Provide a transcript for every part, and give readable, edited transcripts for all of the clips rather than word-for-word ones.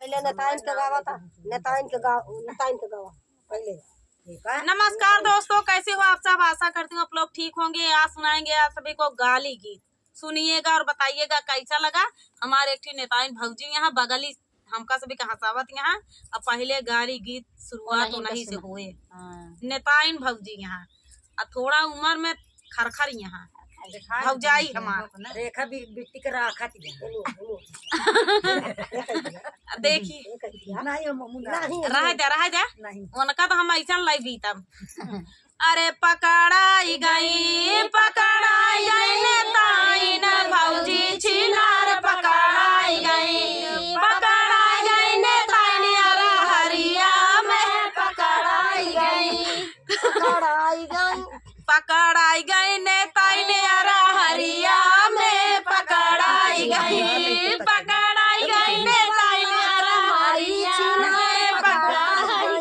पहले नेताइन के गावा था, नेताइन के गावा पहले। नमस्कार दोस्तों, कैसे हो आप सब? आशा करती हूँ आप लोग ठीक होंगे। आज सुनाएंगे आप सभी को गाली गीत, सुनिएगा और बताइएगा कैसा लगा। हमारे एक नेताइन भौजी यहाँ बगली हमका सभी का हंसावत यहाँ। अब पहले गाली गीत शुरुआत नहीं से हुए। नेताइन भौजी यहाँ थोड़ा उम्र में खरखर यहाँ भौजाई हमार रेखा बिट्टी के राखा देखी रह जा उनका तो हम ऐसा लाई बीतम। अरे पकड़ाई गई नेताइन भौजी छिनार पकड़ाई गई नेताइन हरिया में पकड़ाई गई नेताइन हरिया में पकड़ाई गई नेताइन हरिया में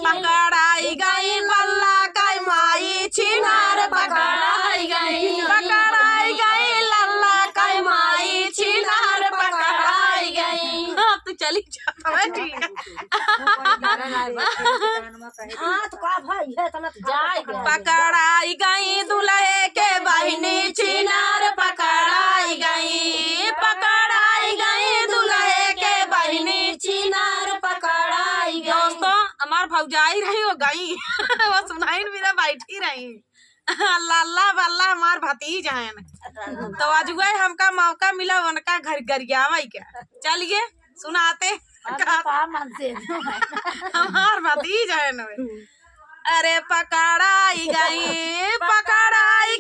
पकड़ाई गई बल्ला का माई छिनार पकड़ाई गई लल्ला का माई छिनार पकड़ाई गई। अब तो चली जाता है ठीक पकड़ाई गई दुल्हे के बहिनी छिनार पकड़ाई गई दुल्हे के बहिनी छिनार पकड़ाई गई। दोस्तों हमार भौजाई रही हो गई वो सुनाई मेरा बैठी रही लल्ला बल्ला हमार भतीज हैं। तो आज हमका मौका मिला उनका घर गरियावा क्या। चलिए सुनाते हमार भतीज है न। अरे पकड़ाई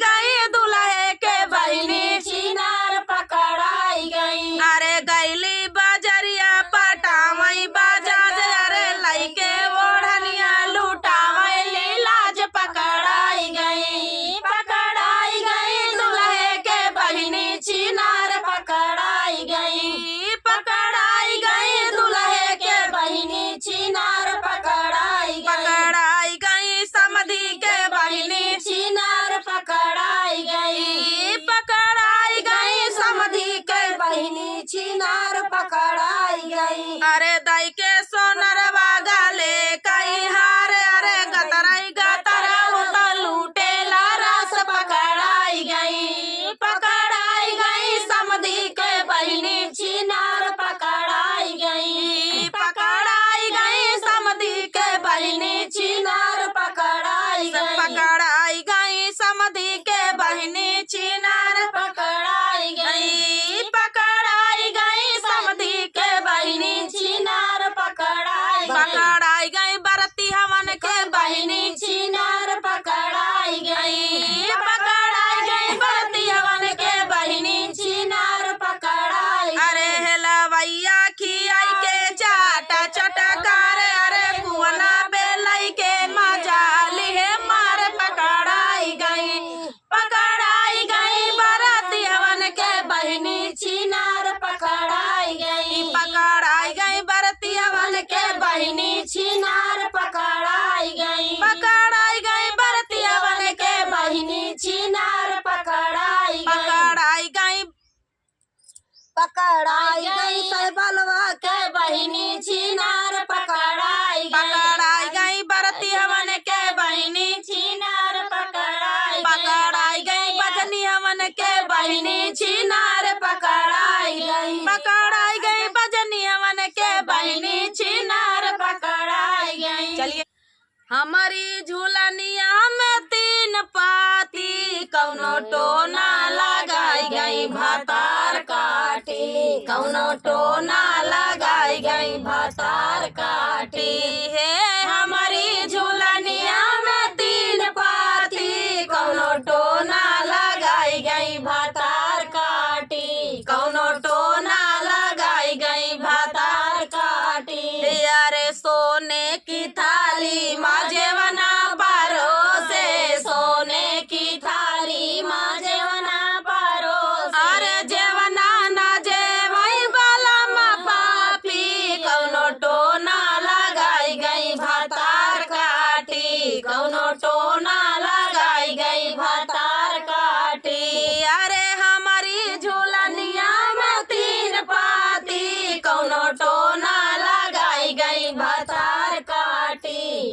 गई दुल्हे के बहिनी छिनार पकड़ाई गई। अरे गैली बजरिया पटावई बाजाज अरे लइके ओढ़निया लुटावई लीलाज पकड़ाई गई दुल्हे के बहिनी छिनार पकड़ाई गई दुल्हे के बहिनी छिनार पकड़ाई गई समधी के बहिनी छिनार पकड़ाई गई समधी के बहिनी छिनार पकड़ाई गई। अरे दाई के सोनरवा गले कई हार अरे गतराई लूटे ला रस पकड़ाई गई समधी के बहिनी छिनार पकड़ाई गई समधी के बहिनी छिनार पकड़ाई गई समधी के बहिनी छिनार पकड़ाई गई समधी के बहिनी छिनार पकड़ाई गई बरती हमन के बहिनी छिनार पकड़ाई गई बरती हमन के बहिनी छिनार पकड़ाई। अरे हेलवैया खियाई के चाटा चटकार अरे कुवना बेलई के मजाली है मार पकड़ाई गई बरती हमन के बहिनी छिनार पकड़ाई गई बरती हमन के बहिनी छिनार पकड़ाई गई बरती हमन के बहिनी छिनार पकड़ाई गई सहबलवा के बहिनी छिनार पकड़ाई गई बरती हमन के बहिनी छिनार पकड़ाई गई बजनी हमन के बहिनी छिनार पकड़ाई गई बजनी हमन के बहिनी छिनार पकड़ाई गई। चलिए हमारी झूलनिया में तीन पाती कौनो टोना लगाई गई भातार काटी लगाई गई भातार काटी है हमारी झूलनिया में तीन पाती कौनो टोना लगाई गई भातार काटी लगाई गई भातार काटी। अरे सोने की थाली माजेवना परोसे सोने की थाली माजेवना परोसे अरे जेवना ना जेवई बाला मा पापी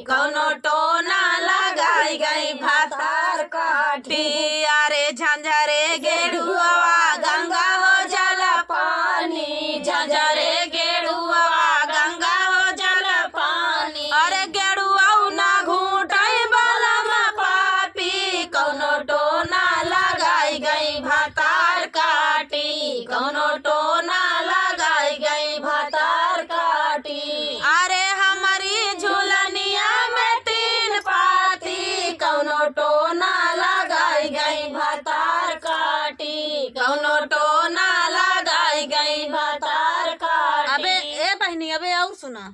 कौनो टोना लगाई गई भातार काटी। अरे झंझरे गेड़ुआ गंगा हो जल पानी, झंझरे गेड़ुआ गंगा हो जल पानी। अरे गेड़ुआ ना घूटाई बलम पापी, कौनो टोना लगाई गई भातार काटी, कौनो टोना लगाई गई भातार काटी। अरे हमारी झूलनिया में 3 पाती, कौनो टोना लगाई गई भातार काटी, कौनो टोना लगाई गई भातार काटी। अबे ए बहनी अबे और सुना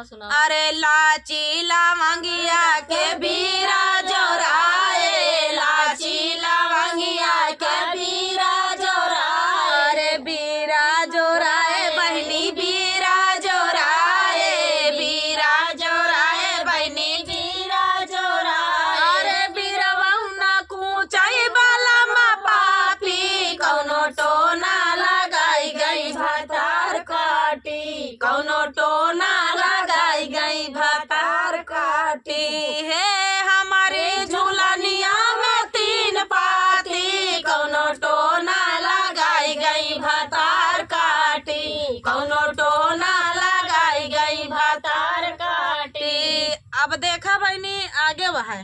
सुना। अरे लाची लवंगिया के बीरा जोराए, लाची लवंगिया के बीरा जोराए। अरे बीरा जोराए बहनी बीरा जोराए, बीरा जोराए बहनी बीरा जोराए। अरे बीरवा ना कूचाई बलम पापी, कौनो टोना लगाई गई भातार काटी, कौनो टोना लगाई गई भातार काटी। हे हमारे झूलनिया में 3 पाती, कौनो टोना लगाई गई भातार काटी, कौनो टोना लगाई गई भातार काटी। अब देखा बहनी आगे वह है।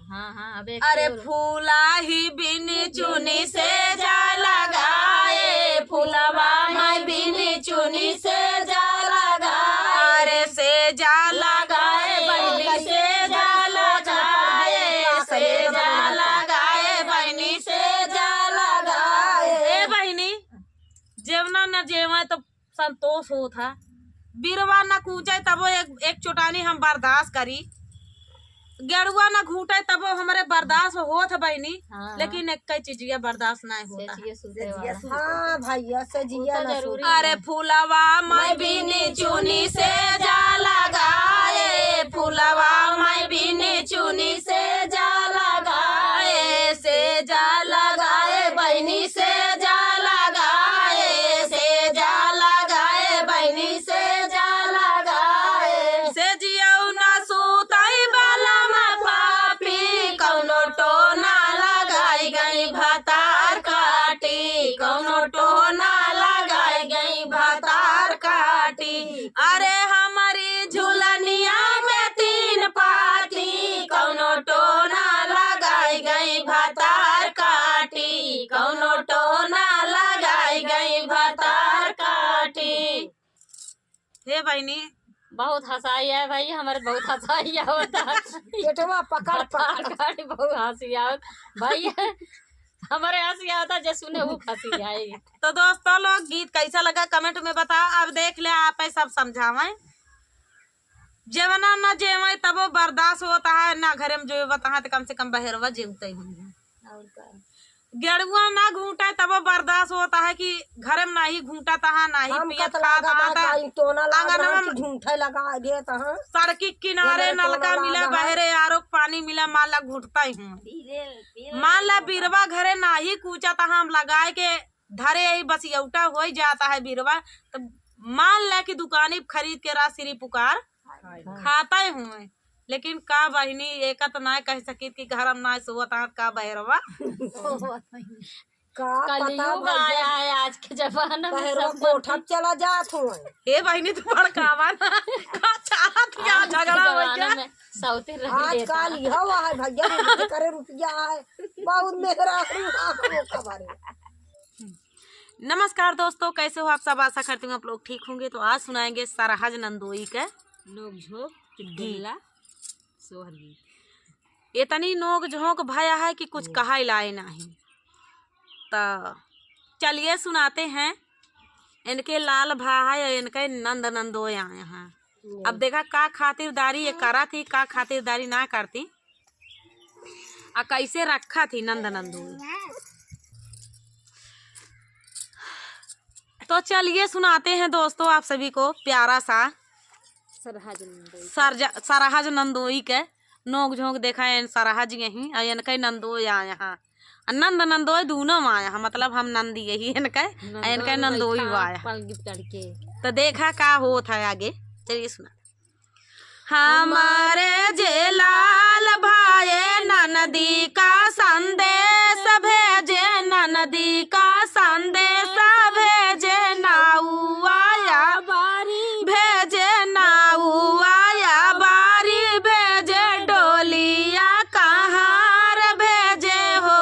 हाँ अरे फूला ही बिन चुनी से जा लगाए, फूलवा मैं बिन चुनी से जा लगाए। अरे से जा लगाए बहनी से जा लगाए, से जा लगाए बहनी से जा लगाए। ए बहनी जेवना न जेवा तो संतोष हो था, बीरवा न कूचे तबो एक चुटानी हम बर्दाश्त करी, गेड़ुआ ना घूटे तब हमारे बर्दाश्त होत बहनी। लेकिन एक कई चीजिया बर्दाश्त नहीं होता। हाँ भैया से जिया जरूरी। अरे फूलवा मैं बिनी चुनी से जा लगाए, फूलवा मैं बिनी चुनी से जा लगाए, से जा लगाए बहनी से जा लगाए, से जा लगाए बहनी से जा लगाए। से जिया ना सूताई कौनो टोना लगाई गई भातार काटी, कौनो टोना लगाई गई भातार काटी। अरे हमारी झूलनिया में 3 पाती, कौनो टोना लगाई गई भातार काटी, कौनो टोना लगाई गई भातार काटी। हे बहनी बहुत हंसाई है भाई, हमारे बहुत हंसाई होता पेटवा पकड़ बहुत हंसी आवत भाई, हमारे हंसी आवता जो सुने वो हंसी आएगी। तो दोस्तों लोग गीत कैसा लगा कमेंट में बताओ। अब देख ले आप सब समझावे, जेवना ना जेवे तब वो बर्दाश्त होता है ना, घरे में जो बता तो कम से कम बहरवा जेवते होंगे। गेड़ुआ ना घूटा तब बर्दाश्त होता है कि घर में नहीं घूटा तहा नहीं पियत सड़क किनारे नलका मिला बहरे आरो पानी मिला मान ला घूटता ही हूँ। मान ला बीरवा घरे नहीं कूचा तहा हम लगाए के धरे यही बस यौटा हो जाता है बीरवा, तो मान ला कि दुकानी खरीद के राशि पुकार खाता ही हूँ। लेकिन का बहनी एक तो ना कह सकी कि घर में ना सोवत का बहरवा कलयुग आया है आज के जमाना में सब कोठा चला जात हूँ। हे बहनी तू भड़कावा ना का चाहत क्या झगड़ा हो गया सौते रह आजकल यह है भैया करे रुपया है बहुत मेहरा खबर। नमस्कार दोस्तों, कैसे हो आप सब? आशा करती हूँ आप लोग ठीक होंगे। तो आज सुनाएंगे सरहज नंदोई के नोक झोंक सोहर गीत। इतनी नोक झोंक भया है कि कुछ कहा लाए नहीं। तो चलिए सुनाते हैं। इनके लाल भाई और इनके नंद नंदोई आए हैं। अब देखा का खातिरदारी ये करा थी, का खातिरदारी ना करती, आ कैसे रखा थी नंद नंदोई। तो चलिए सुनाते हैं दोस्तों आप सभी को प्यारा सा सरहज नंदोई के नोक झोंक। देखा है सरहज यही और इनके नंदोई आए यहाँ, नंद नंदोई दोनों आया है, मतलब हम नंदी यही इनके नंदोई आया। तो देखा का होता है आगे, चलिए सुना। हमारे जे लाल भाई ननदी का संदेश भेजे, ननदी का संदेश भेजे, नाउआया बारी भेजे, नाउआया बारी भेजे, डोलिया कहार भेजे हो,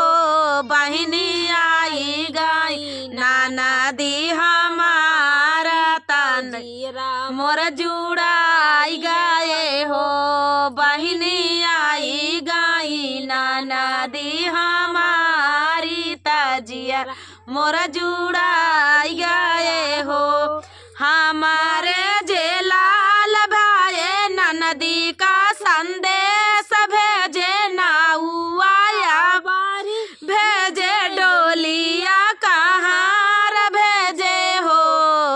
बहिनी आई गई ननदी हमारा तन मोर जुड़ाई गए हो, बहिनी आई गई ननदी हमारी तजिया मोर जुड़ाई गए हो। हमारे जे लाल भाई ननदी का संदेश भेजे, नाउआया बारी भेजे, डोलिया कहार भेजे हो,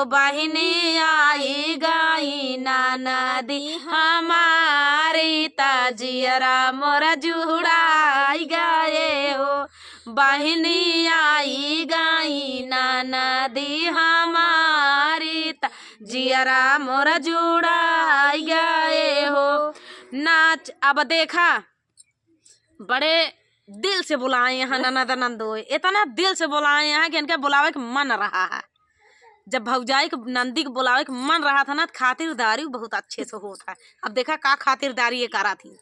बहिनी आई गई ननदी हमारी तजियरा मोर जुड़ाई गए हो, बहिनी आई गई ननदी हमारी तजियरा मोर जुड़ाई गए हो। नाच अब देखा बड़े दिल से बुलाए यहाँ ननद नंदोई, इतना दिल से बुलाए यहाँ कि इनके बुलावे के मन रहा है। जब भौजाई को नंदी को बुलावे के मन रहा था ना, खातिरदारी बहुत अच्छे से होता है। अब देखा का खातिरदारी ये करा थी।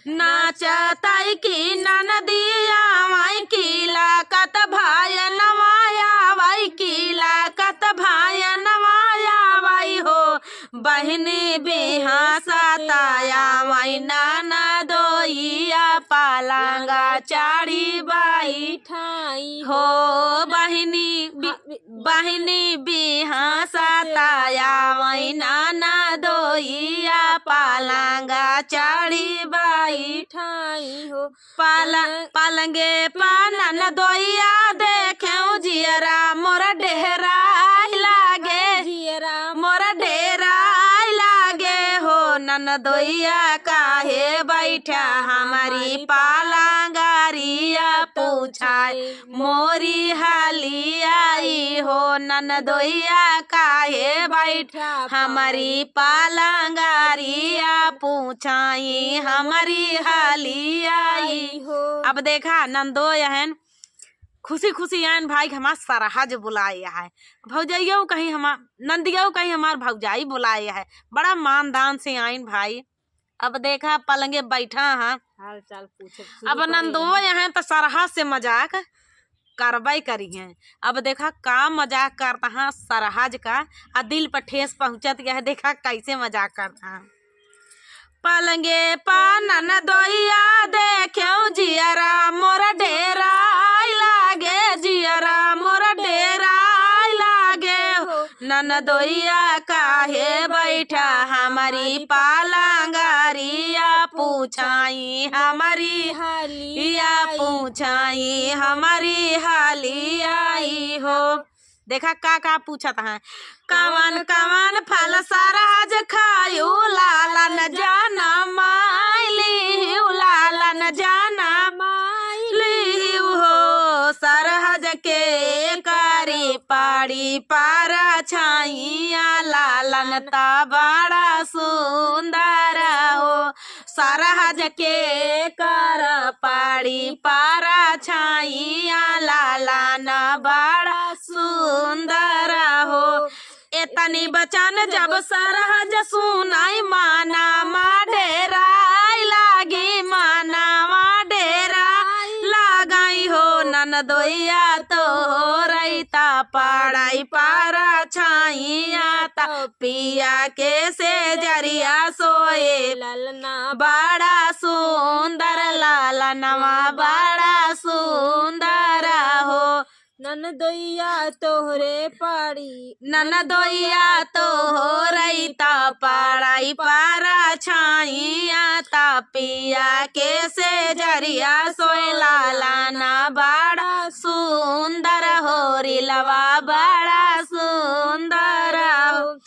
नाचताई की ननदिया वाई की लाकत भाई नवाया, वाई की लाकत भाई नवाया वाई हो, बहिनी बिहा सताया वाई नाना दोइया पालांगा चाड़ी बाई ठाई हो, बहिनी बहिनी बिहा सताया वाई नाना दोइया पालांगा चाड़ी बाई ठाई हो, पालंगे पानन दोइया देखे जियरा मोर डेहरा लागे, जियरा मोर डेरा लागे हो, नन दोइया काहे बैठा हमारी पालांगारिया पूछाए मोरी हाली आई हो, नन दोइया काहे बैठा हमारी पालांगारिया पूछाई हमारी हाली आई हो। अब देखा नंदो यहन खुशी खुशी आयन भाई हमार सरहज बुलाए है, भौजाइयों कहीं हमार नंदियों कहीं हमार भौजाई बुलाए है, बड़ा मानदान से आयन भाई। अब देखा पलंगे बैठा है, हाल चाल पूछे अब नंदो यहाँ तो सरहज से मजाक करवाई करी है। अब देखा का मजाक करता है सरहज का, आ दिल पर ठेस पहुंचत यह देखा कैसे मजाक करता है। पलंगे पानन दोइया देखे जियरा मोर डेरा लागे, जियरा मोर डेरा लागे हो, नन दोइया काहे बैठा हमारी पालांगारिया पूछाई हमारी हालिया पूछाई हमारी हाली आई हो। देखा का पूछत है, कवन कवन फल सरहज खायू लालन जाना माइली, लालन जाना माइली हो, सरहज के करी पाड़ी पारा छाइया लालन ता बड़ा सुंदर हो, सरहज के कर पाड़ी पारा छाइया लालन बड़ा सुंदर हो। एतनी बचन जब सरहज सुनाई माना मा डेरा लागी, माना मा डेरा लगाई हो, नन दोइया तो रईता पढ़ाई पारा छाइया ता पिया के से जरिया सोए ललना बड़ा सुंदर लालनवा बड़ा सुंदर हो, नन दोइया तोहरे पाड़ी, नन दोइया तो रईता पढ़ाई पारा छाइया ता पिया के से जरिया सोए लालाना बड़ा सुंदर हो, रिलवा बड़ा सुंदर हो।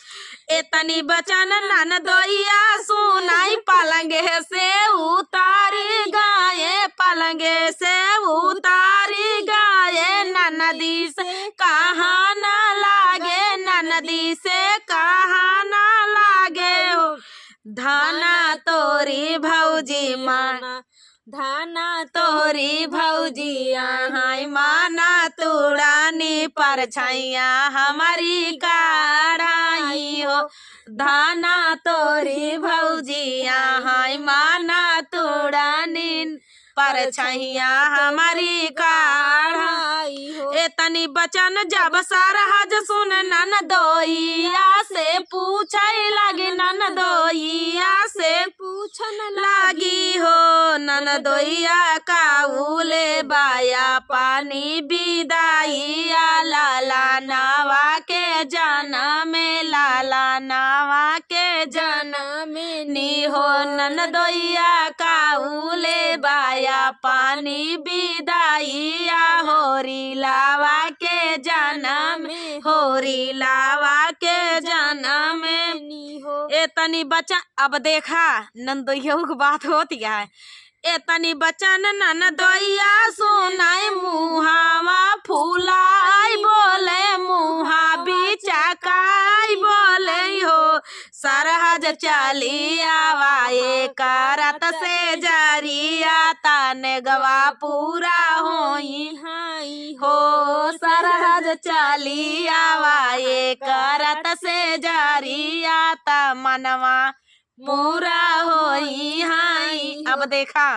एतनी बचन नन दोइया सुनाई पलंगे से उतारी गाये, पलंगे से उतारी गाये, नदी से कहाँ ना लागे, नदी से कहाँ ना लागे हो, धाना तोरी भौजी माना, धाना तोरी भौजी हाय माना तुड़ानी पर छैया हमारी काढ़ाई हो। धाना तोरी भौजी हाय माना तुड़ानी पर छैया हमारी काढ़ाई हो। ए तनी बचन जब सरहज सुन ननदोइया से पूछे लगे, ननदोइया से पूछन लागी हो। ननदोइया काउले बाया पानी बिदाइया लाला नावा के जनम, लाला नावा के जनम नी हो। ननदोइया काउले बाया पानी बिदाइया होरी लावा के जनम, होरी लावा के जनम हो। ए तनी बच्चा अब देखा नंदोइया की बात होती है। ए तनी बचन ननदोइया सुनाई मुहावा फूलाई बोले, मुहा बिचाकाई बोले हो। सरहज चली आवाए करत से जरिया तने गवा पूरा होई हाई हो। सरहज चली आवाए करत से जरिया त मनवा पूरा होई हाई। अब देखा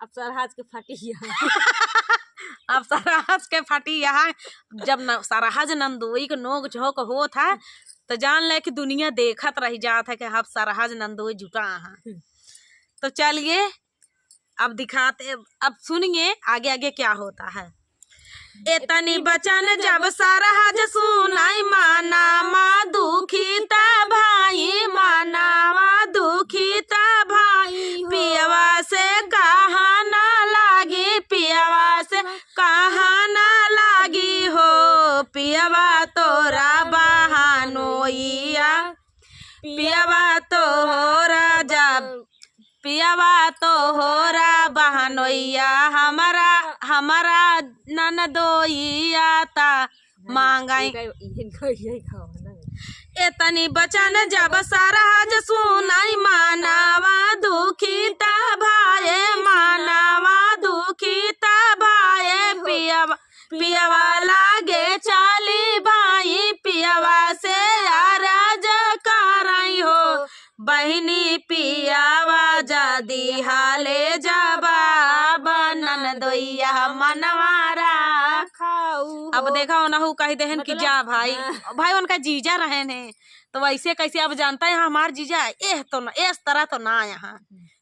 अब सरहज के फटी अब सरहज के फटी यहाँ जब सरहज नंदोई के नोक झोंक हो था तो जान ले कि दुनिया देखत रह जात है कि अब सरहज नंदोई जुटा है। तो चलिए अब दिखाते, अब सुनिए आगे आगे क्या होता है। एतनी बचन जब सरहज सुनाई माना माँ दुखी ता भाई, माना माँ दुखी ता भाई पियवा से कहा ना लागी, पियवा से कहा ना लागी हो। पियवा तोरा बहानोइया, पियवा तो हो राजा, पियवा तो हो रा बहनोइया हमारा, हमारा ननदोइया ता मांगाई। एतनी बचन जब सरहज सुनाई मानावा दुखी ता भाई, मानावा दुखी ता भाई पियवा, पियवा लागे चाली भाई, पियवा से राज कराई हो। बहिनी पियावा जादी हाले जबाब ननदोइया मनवारा खाऊ। अब देखा हो ना हो कही देहन कि जा भाई, भाई उनका जीजा रहे ने तो वैसे कैसे अब जानता है हमार जीजा एह तो ना इस तरह तो ना यहाँ,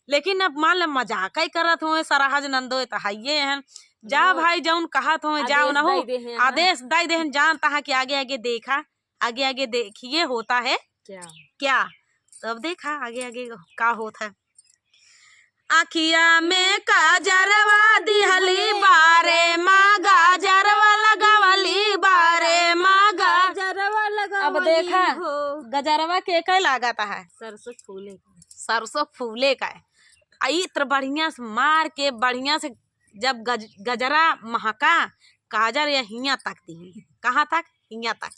लेकिन अब मान ले मजाक ही करत हुए सरहज नंदो तो हाइये हैं। जा भाई जौन कहत हुए जाओ ना हो आदेश दाई देहन, जानता है कि आगे आगे देखा, आगे आगे देखिए होता है क्या क्या। तो अब देखा आगे आगे का होता है। आखिया में काजरवा दिहली बारे माँ गाजरवा लगावली बारे माँ गजरवा लगा। अब देखा गजरवा के कई लागता है, सरसों फूले सरसों फूले का है। इत्र बढ़िया से मार के बढ़िया से जब गजरा महका काजर या हिया तक दी, कहाँ तक हिया तक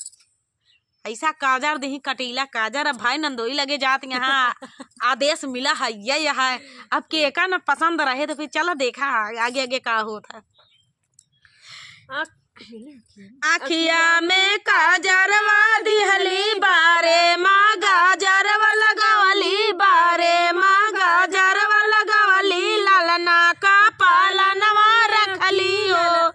ऐसा काजर दही कटीला काजर। अब भाई नंदोई लगे जात यहाँ आदेश मिला है ये है। अब के का न पसंद रहे तो फिर चलो देखा आगे आगे का होता है। आखिया में काजरवा दिहली बारे माँ गाजरवा लगावली बारे माँ गाजरवा लगावली। लालना का पालनवा रखली हो,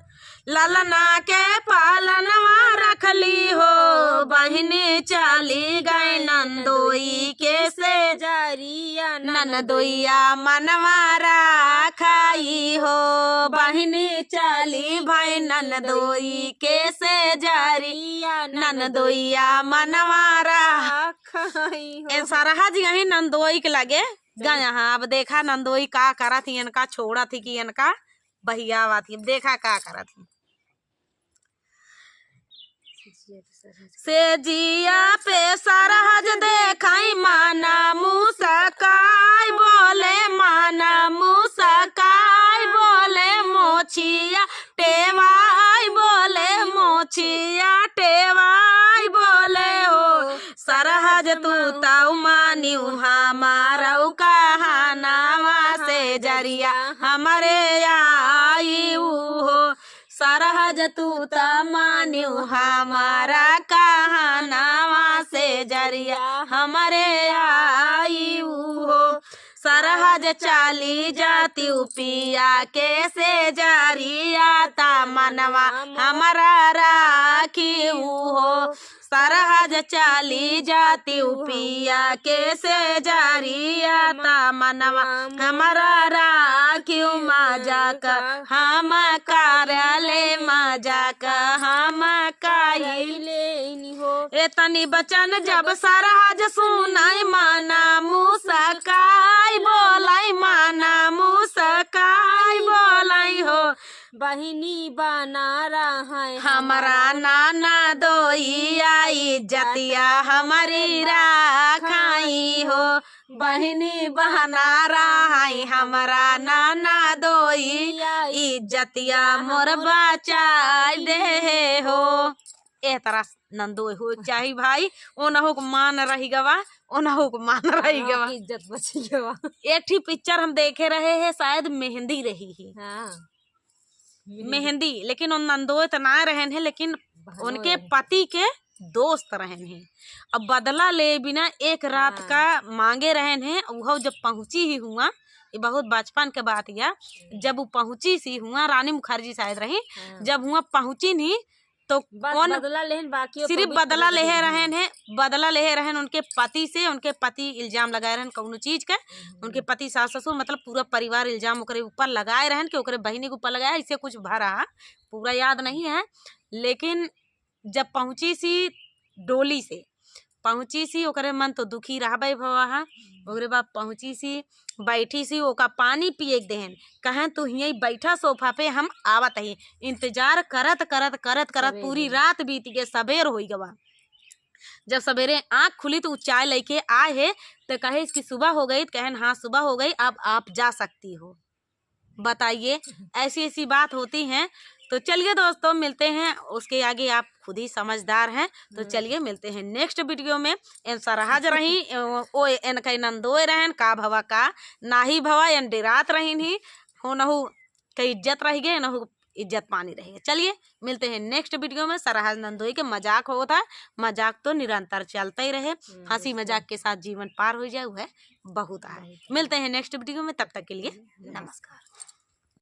लालना के पालनवा रखली हो। बहिनी चली गए नंदोई के से जरिया ननदोइया मनवारा खाई हो। बहिनी चली भाई ननदोई के से जरिया ननदोइया मनवारा खाई हो। ए सरहज यही नंदोई के लगे गा यहाँ। अब देखा नंदोई का करा थी, इनका छोड़ा थी कि इनका बहियावा थी। देखा का करा थी। से जिया पे सरहज देखाई माना मुसकाई बोले, माना मुसकाई बोले मोछिया टेवाई बोले, मोछिया टेवाई बोले हो। सरहज तू ताऊ मान्यू हमारा कहानावा से जरिया हमारे आई हो सरहज तू त मान्यू हमारा कहानावा से जरिया हमारे आई हो सरहज चाली जाती पिया के से जरिया ता मनवा हमारा राखी हो सरहज चाली जाती पिया के से जरिया ता मनवा हमारा राखी मजाक हम कार्यालय मजाक हम काहिले हो एतनी बचन जब सरहज सुनाई माना मुसकाई बोलाई माना मुसकाई बोलाई हो बहिनी बना रहा है हमारा नाना दोई आई जतिया हमारी राखाई हो बहिनी बहना रहाई हमारा नाना दोई इज्जतिया मोर बचाई दे हो ए तरह नंदो हो चाही भाई ओनहु को मान रही गवा ओनहु को मान रही गवा इज्जत बची गवा। एक ही पिक्चर हम देखे रहे हैं शायद मेहंदी रही ही हाँ मेहंदी लेकिन उन नंदोए तो ना रहन है लेकिन उनके पति के दोस्त रहन हैं। अब बदला ले बिना एक रात का मांगे रहन हैं। वह जब पहुंची ही हुआ ये बहुत बचपन के बात या जब वो पहुंची सी हुआ रानी मुखर्जी शायद रही जब हुआ पहुंची नहीं तो कौन बदला लेहन बाकी सिर्फ बदला ले रहन है बदला ले रहन उनके पति से। उनके पति इल्जाम लगाए रहन कौनो चीज के उनके पति सास ससुर मतलब पूरा परिवार इल्जाम ओकरे ऊपर लगाए रहन कि ओकरे बहिनी के ऊपर लगाया इसे कुछ भरा पूरा याद नहीं है। लेकिन जब पहुंची सी डोली से पहुंची सी ओकरे मन तो दुखी रहबे भवा ओकरे बाद पहुंची सी बैठी सी ओका पानी पिए देहन कहें तू यही बैठा सोफा पे हम आवत ही इंतजार करत करत करत करत पूरी रात बीत गए सबेर हो गवा। जब सवेरे आँख खुली तो चाय लेके आए है तो कहे इसकी सुबह हो गई कहन हाँ सुबह हो गई अब आप जा सकती हो। बताइए ऐसी ऐसी बात होती है। तो चलिए दोस्तों मिलते हैं उसके आगे आप खुद ही समझदार हैं। तो चलिए मिलते हैं नेक्स्ट वीडियो में। इन सरहज रही ओ इन कई नंदोए रहन का भवा का नाही भवा इन डेरात रही ही हो नहु कई इज्जत रही गए नहु इज्जत पानी रहेगी। चलिए मिलते हैं नेक्स्ट वीडियो में। सरहज नंदोई के मजाक होता है मजाक तो निरंतर चलता ही रहे हंसी मजाक के साथ जीवन पार हो जाए वह बहुत है। मिलते हैं नेक्स्ट वीडियो में तब तक के लिए नमस्कार।